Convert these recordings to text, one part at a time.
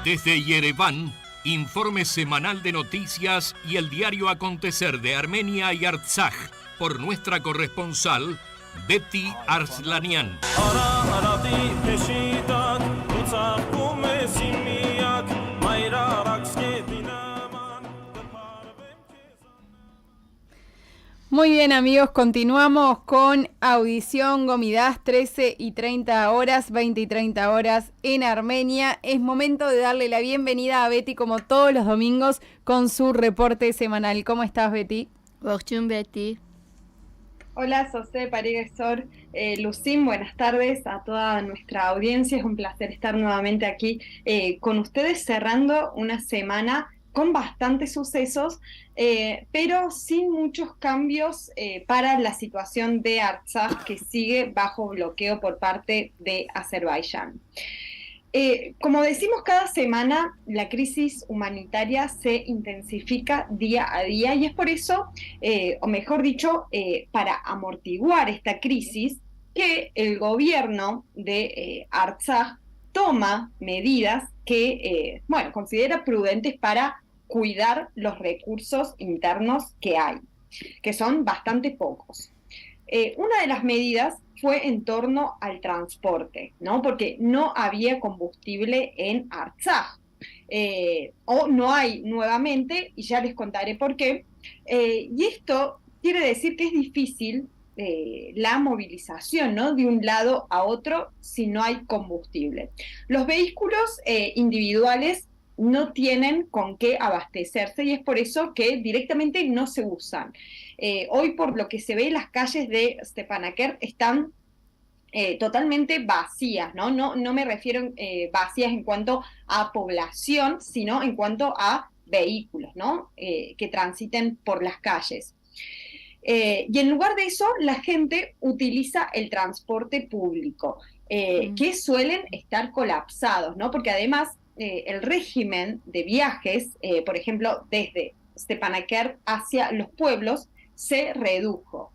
Desde Yereván, informe semanal de noticias y el diario Acontecer de Armenia y Artsaj por nuestra corresponsal Betty Arslanian. Muy bien, amigos, continuamos con Audición Gomidas, 13:30, 20:30 en Armenia. Es momento de darle la bienvenida a Betty, como todos los domingos, con su reporte semanal. ¿Cómo estás, Betty? Bonjour, Betty. Hola, José Pariguesor, Lucín, buenas tardes a toda nuestra audiencia. Es un placer estar nuevamente aquí con ustedes, cerrando una semana con bastantes sucesos, pero sin muchos cambios para la situación de Artsaj, que sigue bajo bloqueo por parte de Azerbaiyán. Como decimos cada semana, la crisis humanitaria se intensifica día a día y es por eso, o mejor dicho, para amortiguar esta crisis, que el gobierno de Artsaj toma medidas que, considera prudentes para cuidar los recursos internos que hay, que son bastante pocos. Una de las medidas fue en torno al transporte, ¿no? Porque no había combustible en Artsaj, o no hay nuevamente, y ya les contaré por qué. Y esto quiere decir que es difícil la movilización, ¿no? De un lado a otro si no hay combustible. Los vehículos individuales no tienen con qué abastecerse y es por eso que directamente no se usan. Hoy, por lo que se ve, las calles de Stepanakert están totalmente vacías, ¿no? No me refiero vacías en cuanto a población, sino en cuanto a vehículos, ¿no? Que transiten por las calles. Y en lugar de eso, la gente utiliza el transporte público, que suelen estar colapsados, ¿no? Porque además el régimen de viajes, por ejemplo, desde Stepanakert hacia los pueblos, se redujo.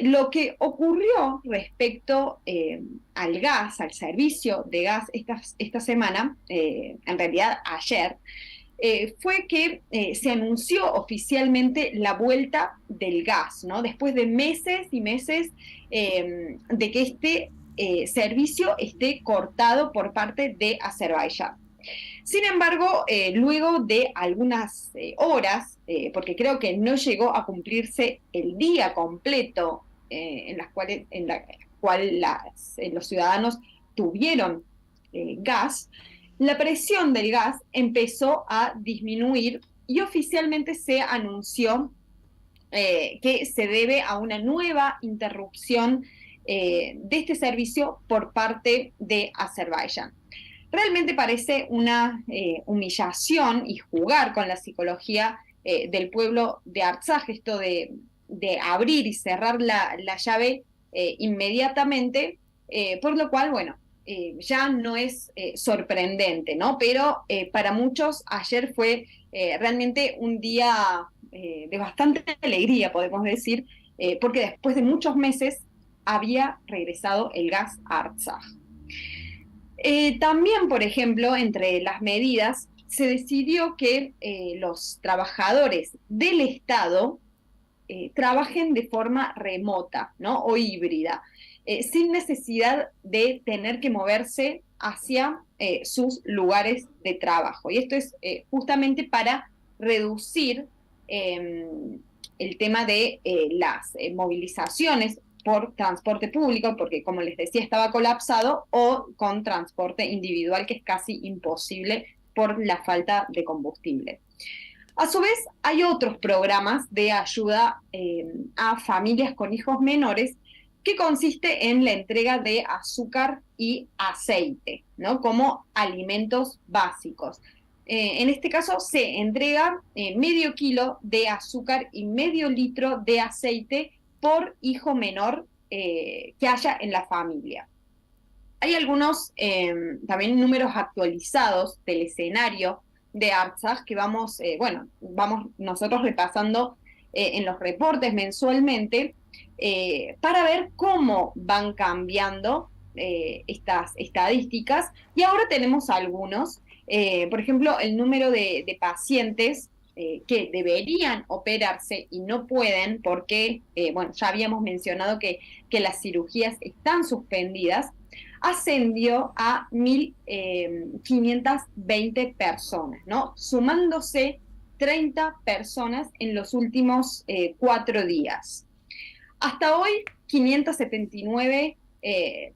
Lo que ocurrió respecto al gas, al servicio de gas esta semana, en realidad ayer, fue que se anunció oficialmente la vuelta del gas, ¿no? Después de meses y meses de que este servicio esté cortado por parte de Azerbaiyán. Sin embargo, luego de algunas horas, porque creo que no llegó a cumplirse el día completo en la cual los ciudadanos tuvieron gas, la presión del gas empezó a disminuir y oficialmente se anunció que se debe a una nueva interrupción de este servicio por parte de Azerbaiyán. Realmente parece una humillación y jugar con la psicología del pueblo de Artsaj, esto de abrir y cerrar la llave inmediatamente, por lo cual, ya no es sorprendente, ¿no? Pero para muchos ayer fue realmente un día de bastante alegría, podemos decir, porque después de muchos meses había regresado el gas a Artsaj. También, por ejemplo, entre las medidas, se decidió que los trabajadores del Estado trabajen de forma remota, ¿no? O híbrida, sin necesidad de tener que moverse hacia sus lugares de trabajo. Y esto es justamente para reducir el tema de las movilizaciones por transporte público, porque como les decía estaba colapsado, o con transporte individual, que es casi imposible por la falta de combustible. A su vez, hay otros programas de ayuda a familias con hijos menores, que consiste en la entrega de azúcar y aceite, ¿no? Como alimentos básicos. En este caso se entrega medio kilo de azúcar y medio litro de aceite por hijo menor que haya en la familia. Hay algunos también números actualizados del escenario de Artsaj que vamos nosotros repasando en los reportes mensualmente para ver cómo van cambiando estas estadísticas. Y ahora tenemos algunos Por ejemplo, el número de pacientes que deberían operarse y no pueden porque, bueno, ya habíamos mencionado que las cirugías están suspendidas, ascendió a 1.520 personas, ¿no? Sumándose 30 personas en los últimos 4 días. Hasta hoy, 579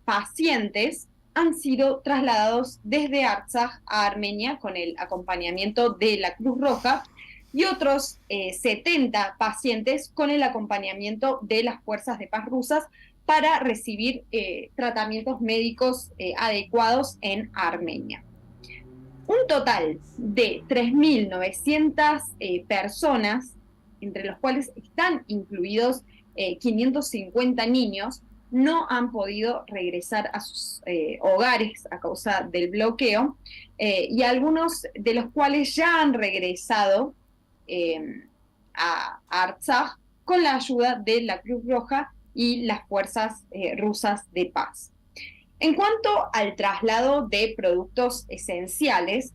pacientes han sido trasladados desde Artsaj a Armenia con el acompañamiento de la Cruz Roja y otros 70 pacientes con el acompañamiento de las fuerzas de paz rusas para recibir tratamientos médicos adecuados en Armenia. Un total de 3.900 personas, entre los cuales están incluidos 550 niños, no han podido regresar a sus hogares a causa del bloqueo, y algunos de los cuales ya han regresado a Artsaj con la ayuda de la Cruz Roja y las fuerzas rusas de paz. En cuanto al traslado de productos esenciales,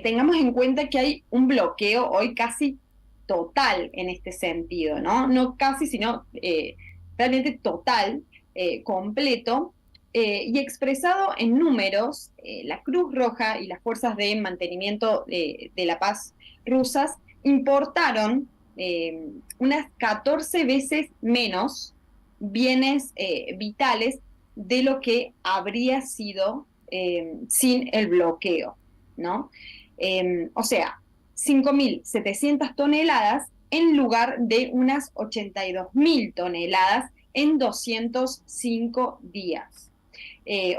tengamos en cuenta que hay un bloqueo hoy casi total en este sentido, ¿no? No casi, sino realmente total, completo, y expresado en números, la Cruz Roja y las fuerzas de mantenimiento de la paz rusas importaron unas 14 veces menos bienes vitales de lo que habría sido sin el bloqueo, ¿no? O sea, 5.700 toneladas en lugar de unas 82.000 toneladas en 205 días.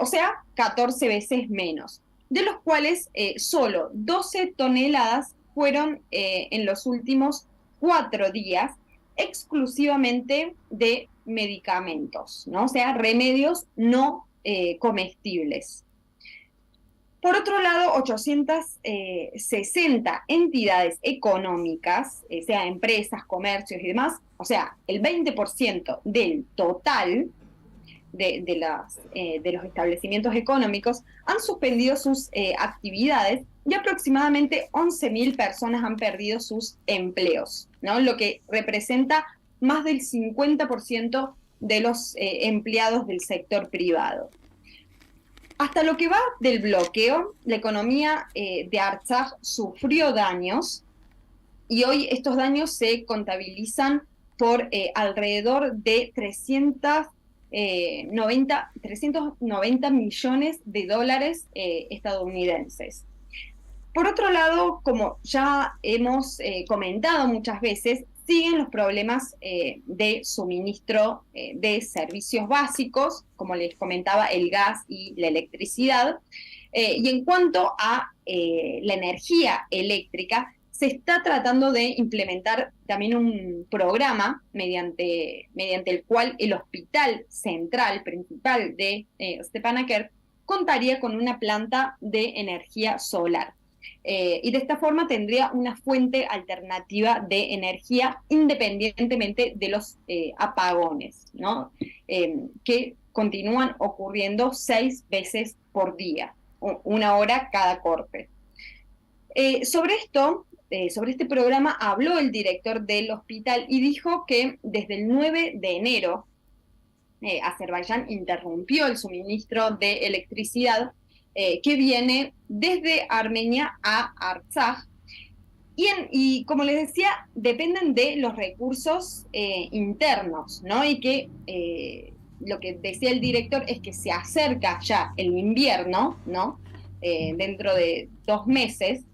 O sea, 14 veces menos, de los cuales solo 12 toneladas fueron en los últimos 4 días exclusivamente de medicamentos, ¿no? O sea, remedios no comestibles. Por otro lado, 860 entidades económicas, sea empresas, comercios y demás, o sea, el 20% del total de los establecimientos económicos han suspendido sus actividades y aproximadamente 11.000 personas han perdido sus empleos, ¿no? Lo que representa más del 50% de los empleados del sector privado. Hasta lo que va del bloqueo, la economía de Artsaj sufrió daños y hoy estos daños se contabilizan por alrededor de 390 millones de dólares estadounidenses. Por otro lado, como ya hemos comentado muchas veces, siguen los problemas de suministro de servicios básicos, como les comentaba, el gas y la electricidad. Y en cuanto a la energía eléctrica, se está tratando de implementar también un programa mediante el cual el hospital central principal de Stepanakert contaría con una planta de energía solar. Y de esta forma tendría una fuente alternativa de energía independientemente de los apagones, ¿no? Que continúan ocurriendo 6 veces por día, 1 hora cada corte. Sobre este programa habló el director del hospital y dijo que desde el 9 de enero Azerbaiyán interrumpió el suministro de electricidad que viene desde Armenia a Artsaj. Y como les decía, dependen de los recursos internos, ¿no? Y que lo que decía el director es que se acerca ya el invierno, ¿no? Dentro de 2 meses,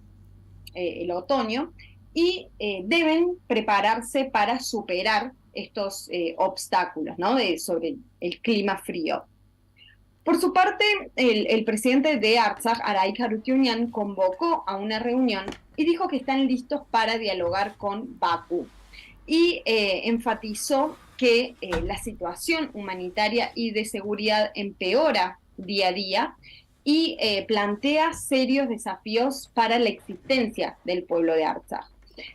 el otoño, y deben prepararse para superar estos obstáculos, ¿no? Sobre el clima frío. Por su parte, el presidente de Artsaj, Araik Harutyunyan, convocó a una reunión y dijo que están listos para dialogar con Bakú. Y enfatizó que la situación humanitaria y de seguridad empeora día a día y plantea serios desafíos para la existencia del pueblo de Artsaj.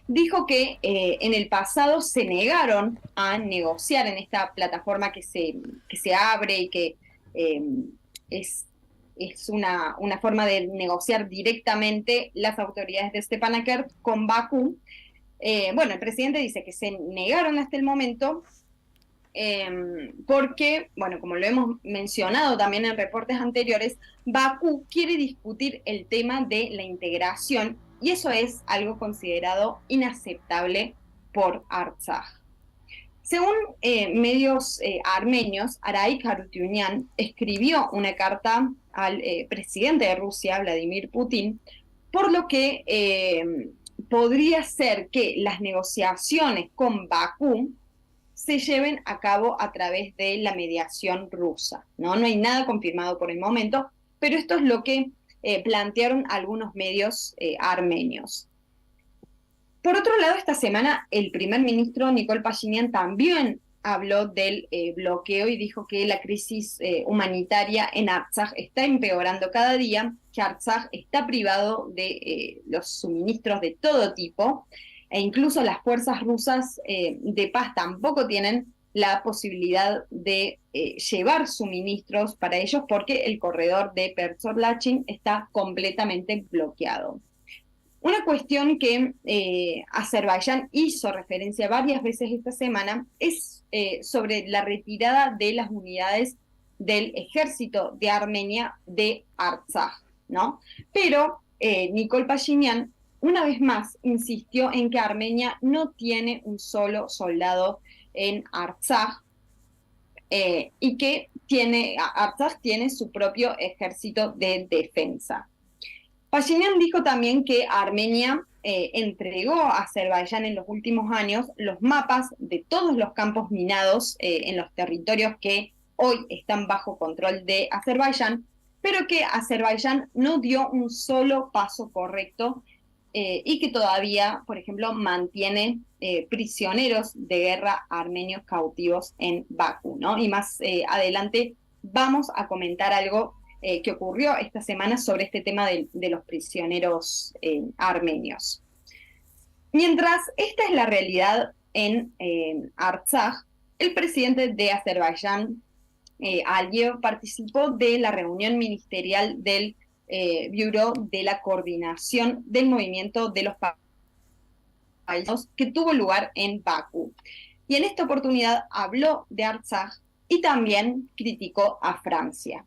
Dijo que en el pasado se negaron a negociar en esta plataforma que se abre y que es es una forma de negociar directamente las autoridades de Stepanakert con Bakú. Bueno, el presidente dice que se negaron hasta el momento porque, bueno, como lo hemos mencionado también en reportes anteriores, Bakú quiere discutir el tema de la integración y eso es algo considerado inaceptable por Artsaj. Según medios armenios, Araik Harutyunyan escribió una carta al presidente de Rusia, Vladimir Putin, por lo que podría ser que las negociaciones con Bakú se lleven a cabo a través de la mediación rusa, ¿no? No hay nada confirmado por el momento, pero esto es lo que plantearon algunos medios armenios. Por otro lado, esta semana el primer ministro Nikol Pashinyan también habló del bloqueo y dijo que la crisis humanitaria en Artsaj está empeorando cada día, que Artsaj está privado de los suministros de todo tipo, e incluso las fuerzas rusas de paz tampoco tienen la posibilidad de llevar suministros para ellos porque el corredor de Pertsorlachin está completamente bloqueado. Una cuestión que Azerbaiyán hizo referencia varias veces esta semana es sobre la retirada de las unidades del ejército de Armenia de Artsaj, ¿no? Pero Nikol Pashinyan una vez más insistió en que Armenia no tiene un solo soldado en Artsaj y que Artsaj tiene su propio ejército de defensa. Pashinyan dijo también que Armenia entregó a Azerbaiyán en los últimos años los mapas de todos los campos minados en los territorios que hoy están bajo control de Azerbaiyán, pero que Azerbaiyán no dio un solo paso correcto y que todavía, por ejemplo, mantiene prisioneros de guerra armenios cautivos en Bakú, ¿no? Y más adelante vamos a comentar algo que ocurrió esta semana sobre este tema de los prisioneros armenios. Mientras esta es la realidad en Artsaj, el presidente de Azerbaiyán, Aliyev, participó de la reunión ministerial del Bureau de la Coordinación del Movimiento de los Países que tuvo lugar en Bakú. Y en esta oportunidad habló de Artsaj y también criticó a Francia.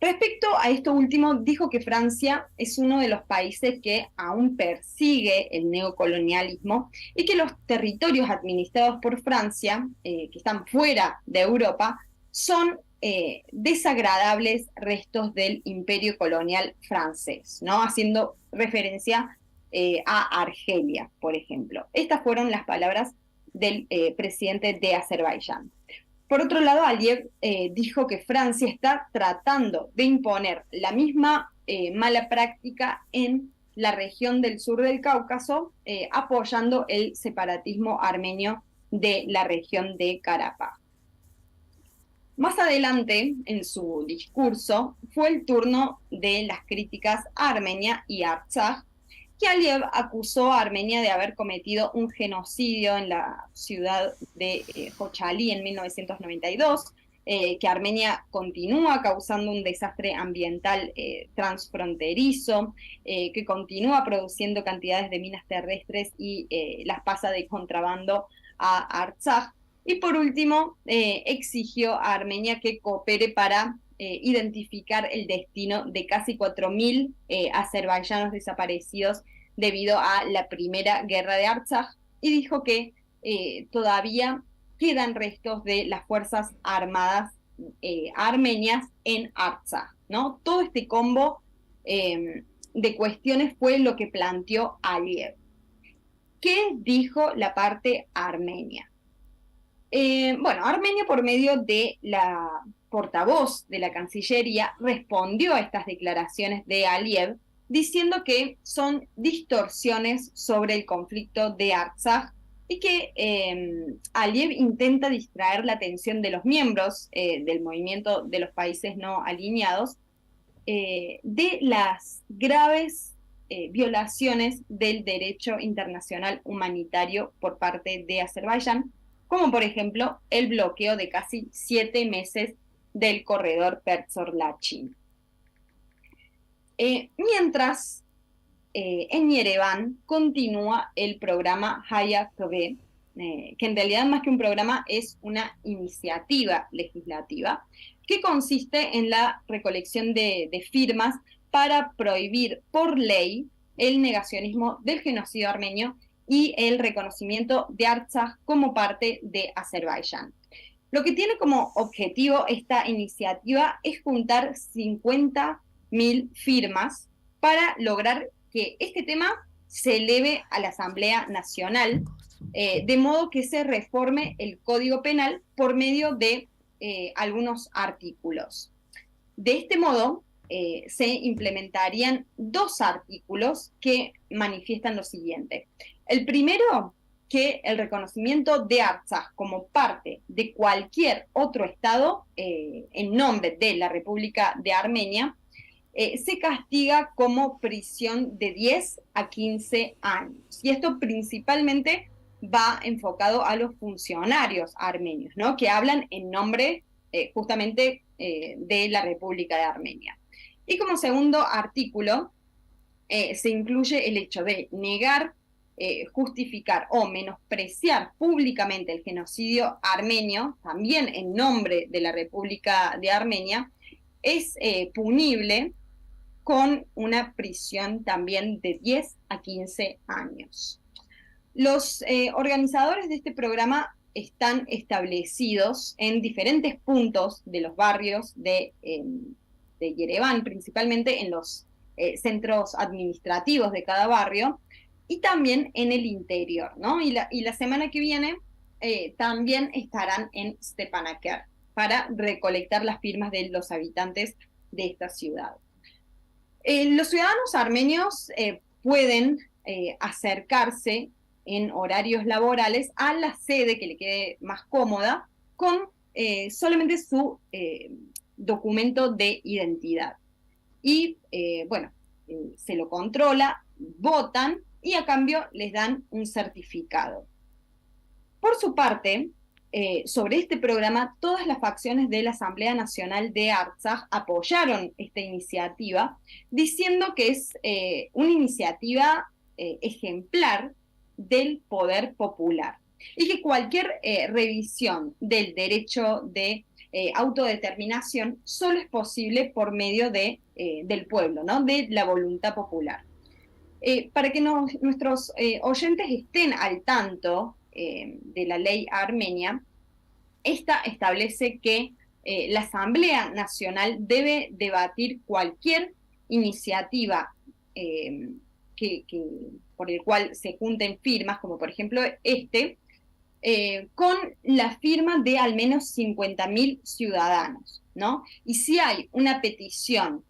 Respecto a esto último, dijo que Francia es uno de los países que aún persigue el neocolonialismo y que los territorios administrados por Francia, que están fuera de Europa, son desagradables restos del imperio colonial francés, ¿no? Haciendo referencia a Argelia, por ejemplo. Estas fueron las palabras del presidente de Azerbaiyán. Por otro lado, Aliyev dijo que Francia está tratando de imponer la misma mala práctica en la región del sur del Cáucaso, apoyando el separatismo armenio de la región de Karabaj. Más adelante, en su discurso, fue el turno de las críticas a Armenia y Artsaj, que Aliyev acusó a Armenia de haber cometido un genocidio en la ciudad de Khojaly en 1992, que Armenia continúa causando un desastre ambiental transfronterizo, que continúa produciendo cantidades de minas terrestres y las pasa de contrabando a Artsaj. Y por último, exigió a Armenia que coopere para identificar el destino de casi 4.000 azerbaiyanos desaparecidos debido a la primera guerra de Artsaj, y dijo que todavía quedan restos de las fuerzas armadas armenias en Artsaj, ¿no? Todo este combo de cuestiones fue lo que planteó Aliyev. ¿Qué dijo la parte armenia? Bueno, Armenia, por medio de la portavoz de la Cancillería, respondió a estas declaraciones de Aliyev diciendo que son distorsiones sobre el conflicto de Artsaj y que Aliyev intenta distraer la atención de los miembros del movimiento de los países no alineados de las graves violaciones del derecho internacional humanitario por parte de Azerbaiyán, como por ejemplo el bloqueo de casi 7 meses del corredor Pertsorlachin. Mientras en Yerevan continúa el programa Haya Kve, que en realidad más que un programa es una iniciativa legislativa que consiste en la recolección de firmas para prohibir por ley el negacionismo del genocidio armenio y el reconocimiento de Artsaj como parte de Azerbaiyán. Lo que tiene como objetivo esta iniciativa es juntar 50.000 firmas para lograr que este tema se eleve a la Asamblea Nacional, de modo que se reforme el Código Penal por medio de algunos artículos. De este modo, se implementarían 2 artículos que manifiestan lo siguiente. El primero, que el reconocimiento de Artsaj como parte de cualquier otro Estado en nombre de la República de Armenia se castiga como prisión de 10 a 15 años. Y esto principalmente va enfocado a los funcionarios armenios, ¿no? Que hablan en nombre justamente de la República de Armenia. Y como segundo artículo se incluye el hecho de negar, justificar o menospreciar públicamente el genocidio armenio, también en nombre de la República de Armenia, es punible con una prisión también de 10 a 15 años. Los organizadores de este programa están establecidos en diferentes puntos de los barrios de Yerevan, principalmente en los centros administrativos de cada barrio, y también en el interior, ¿no? Y la semana que viene también estarán en Stepanakert para recolectar las firmas de los habitantes de esta ciudad. Los ciudadanos armenios pueden acercarse en horarios laborales a la sede que le quede más cómoda con solamente su documento de identidad. Y se lo controla, votan y a cambio les dan un certificado. Por su parte, sobre este programa, todas las facciones de la Asamblea Nacional de Artsaj apoyaron esta iniciativa, diciendo que es una iniciativa ejemplar del poder popular y que cualquier revisión del derecho de autodeterminación solo es posible por medio del pueblo, ¿no? De la voluntad popular. Para que nuestros oyentes estén al tanto de la ley armenia, esta establece que la Asamblea Nacional debe debatir cualquier iniciativa por el cual se junten firmas, como por ejemplo con la firma de al menos 50.000 ciudadanos, ¿no? Y si hay una petición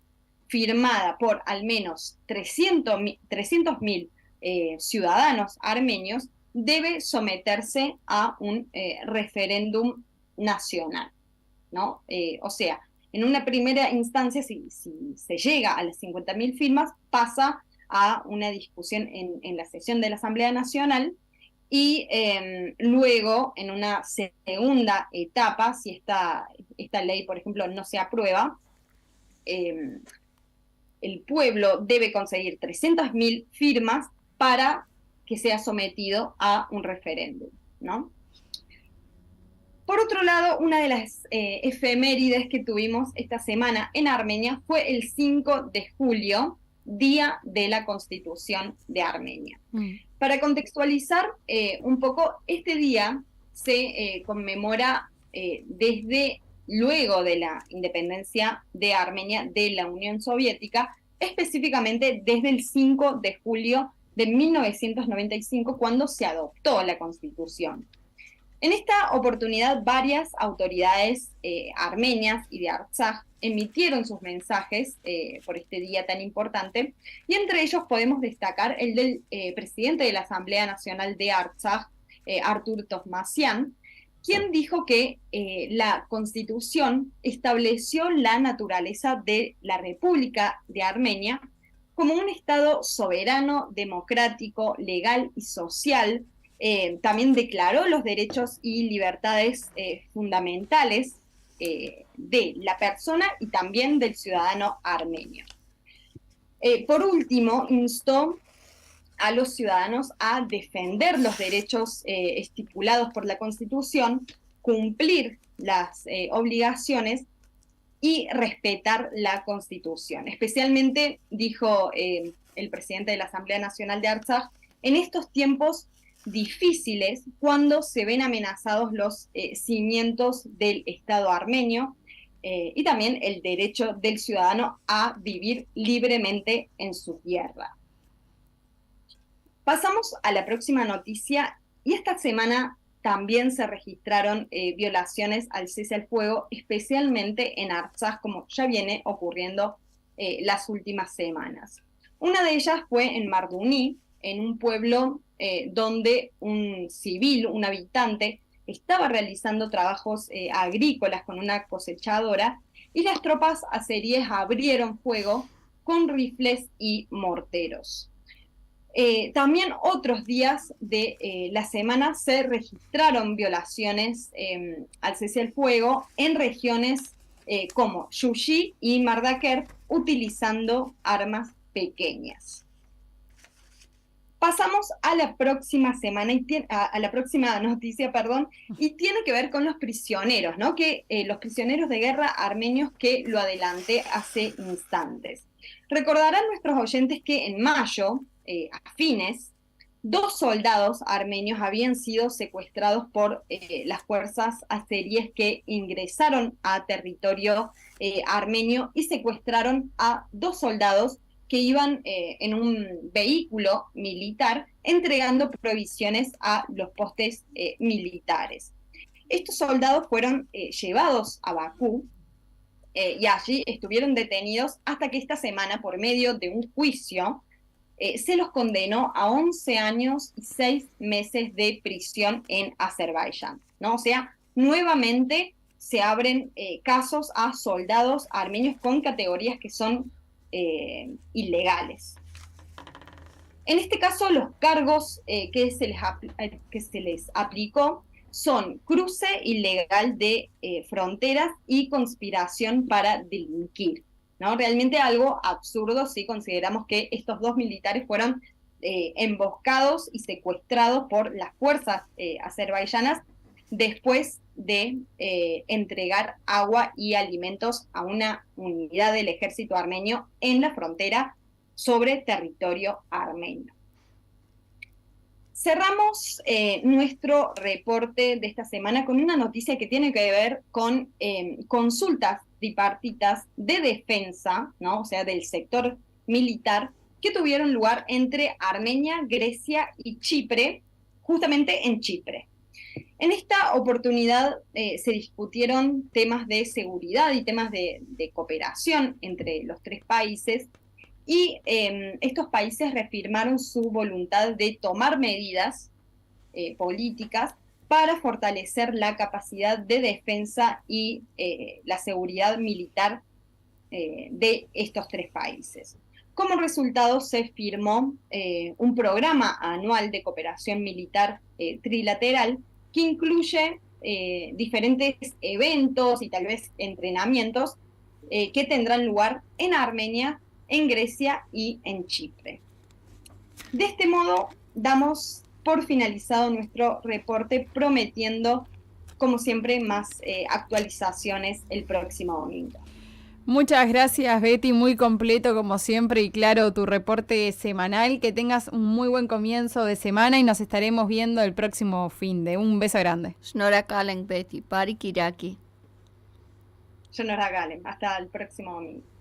firmada por al menos 300.000 ciudadanos armenios, debe someterse a un referéndum nacional, ¿no? O sea, en una primera instancia, si se llega a las 50.000 firmas, pasa a una discusión en la sesión de la Asamblea Nacional y luego, en una segunda etapa, si esta ley, por ejemplo, no se aprueba, el pueblo debe conseguir 300.000 firmas para que sea sometido a un referéndum, ¿no? Por otro lado, una de las efemérides que tuvimos esta semana en Armenia fue el 5 de julio, Día de la Constitución de Armenia. Para contextualizar un poco, este día se conmemora desde luego de la independencia de Armenia de la Unión Soviética, específicamente desde el 5 de julio de 1995, cuando se adoptó la Constitución. En esta oportunidad, varias autoridades armenias y de Artsaj emitieron sus mensajes por este día tan importante, y entre ellos podemos destacar el del presidente de la Asamblea Nacional de Artsaj, Artur Tovmasyan, quien dijo que la Constitución estableció la naturaleza de la República de Armenia como un Estado soberano, democrático, legal y social. También declaró los derechos y libertades fundamentales de la persona y también del ciudadano armenio. Por último, instó a los ciudadanos a defender los derechos estipulados por la Constitución, cumplir las obligaciones y respetar la Constitución. Especialmente, dijo el presidente de la Asamblea Nacional de Artsaj, en estos tiempos difíciles, cuando se ven amenazados los cimientos del Estado armenio y también el derecho del ciudadano a vivir libremente en su tierra. Pasamos a la próxima noticia, y esta semana también se registraron violaciones al cese al fuego, especialmente en Artsaj, como ya viene ocurriendo las últimas semanas. Una de ellas fue en Marduní, en un pueblo donde un civil, un habitante, estaba realizando trabajos agrícolas con una cosechadora, y las tropas azeríes abrieron fuego con rifles y morteros. También otros días de la semana se registraron violaciones al cese al fuego en regiones como Yushi y Mardaker, utilizando armas pequeñas. Pasamos a la próxima semana, a la próxima noticia, y tiene que ver con los prisioneros, ¿no? Los prisioneros de guerra armenios, que lo adelanté hace instantes. Recordarán nuestros oyentes que en mayo, a fines, 2 soldados armenios habían sido secuestrados por las fuerzas azeríes, que ingresaron a territorio armenio y secuestraron a 2 soldados que iban en un vehículo militar entregando provisiones a los postes militares. Estos soldados fueron llevados a Bakú y allí estuvieron detenidos hasta que esta semana, por medio de un juicio, se los condenó a 11 años y 6 meses de prisión en Azerbaiyán, ¿no? O sea, nuevamente se abren casos a soldados armenios con categorías que son ilegales. En este caso, los cargos que se les aplicó son cruce ilegal de fronteras y conspiración para delinquir, ¿no? Realmente algo absurdo si consideramos que estos 2 militares fueron emboscados y secuestrados por las fuerzas azerbaiyanas después de entregar agua y alimentos a una unidad del ejército armenio en la frontera sobre territorio armenio. Cerramos nuestro reporte de esta semana con una noticia que tiene que ver con consultas tripartitas de defensa, ¿no? O sea, del sector militar, que tuvieron lugar entre Armenia, Grecia y Chipre, justamente en Chipre. En esta oportunidad se discutieron temas de seguridad y temas de cooperación entre los 3 países, y estos países reafirmaron su voluntad de tomar medidas políticas para fortalecer la capacidad de defensa y la seguridad militar de estos 3 países. Como resultado, se firmó un programa anual de cooperación militar trilateral, que incluye diferentes eventos y tal vez entrenamientos que tendrán lugar en Armenia, en Grecia y en Chipre. De este modo, damos por finalizado nuestro reporte, prometiendo, como siempre, más actualizaciones el próximo domingo. Muchas gracias, Betty, muy completo como siempre y claro tu reporte semanal. Que tengas un muy buen comienzo de semana y nos estaremos viendo el próximo finde. Un beso grande. Snorra Betty, Pari Kiraki. Snorra Hasta el próximo domingo.